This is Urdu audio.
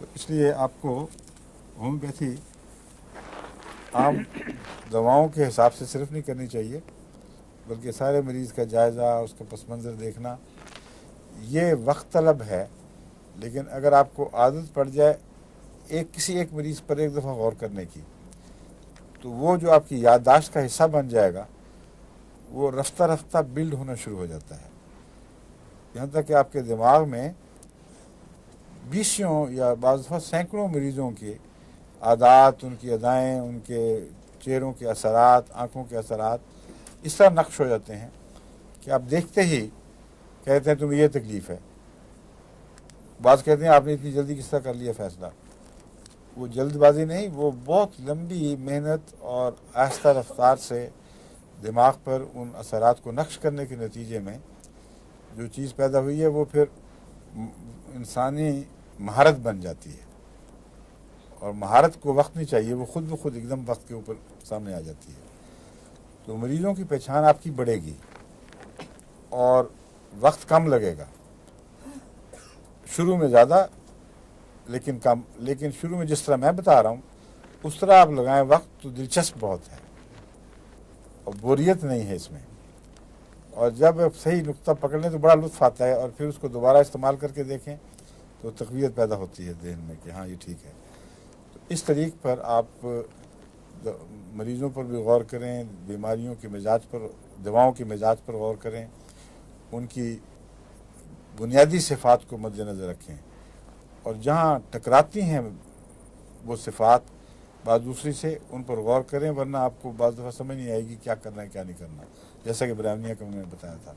تو اس لیے آپ کو ہومیوپیتھی عام دواؤں کے حساب سے صرف نہیں کرنی چاہیے، بلکہ سارے مریض کا جائزہ، اس کا پس منظر دیکھنا یہ وقت طلب ہے، لیکن اگر آپ کو عادت پڑ جائے کسی ایک مریض پر ایک دفعہ غور کرنے کی، تو وہ جو آپ کی یادداشت کا حصہ بن جائے گا وہ رفتہ رفتہ بلڈ ہونا شروع ہو جاتا ہے، یہاں تک کہ آپ کے دماغ میں بیسوں یا بعض دفعہ سینکڑوں مریضوں کے عادات، ان کی ادائیں، ان کے چہروں کے اثرات، آنکھوں کے اثرات اس طرح نقش ہو جاتے ہیں کہ آپ دیکھتے ہی کہتے ہیں تمہیں یہ تکلیف ہے۔ بعض کہتے ہیں آپ نے اتنی جلدی کس طرح کر لیا فیصلہ۔ وہ جلد بازی نہیں، وہ بہت لمبی محنت اور آہستہ رفتار سے دماغ پر ان اثرات کو نقش کرنے کے نتیجے میں جو چیز پیدا ہوئی ہے وہ پھر انسانی مہارت بن جاتی ہے، اور مہارت کو وقت نہیں چاہیے، وہ خود بخود ایک دم وقت کے اوپر سامنے آ جاتی ہے۔ تو مریضوں کی پہچان آپ کی بڑھے گی اور وقت کم لگے گا، شروع میں زیادہ لیکن کم، لیکن شروع میں جس طرح میں بتا رہا ہوں اس طرح آپ لگائیں وقت تو دلچسپ بہت ہے اور بوریت نہیں ہے اس میں، اور جب صحیح نقطہ پکڑ لیں تو بڑا لطف آتا ہے، اور پھر اس کو دوبارہ استعمال کر کے دیکھیں تو تقویت پیدا ہوتی ہے ذہن میں کہ ہاں یہ ٹھیک ہے۔ تو اس طریق پر آپ مریضوں پر بھی غور کریں، بیماریوں کے مزاج پر، دواؤں کے مزاج پر غور کریں، ان کی بنیادی صفات کو مد نظر رکھیں، اور جہاں ٹکراتی ہیں وہ صفات بعض دوسری سے ان پر غور کریں، ورنہ آپ کو بعض دفعہ سمجھ نہیں آئے گی کیا کرنا ہے کیا نہیں کرنا، جیسا کہ برہمنیہ کا میں نے بتایا تھا۔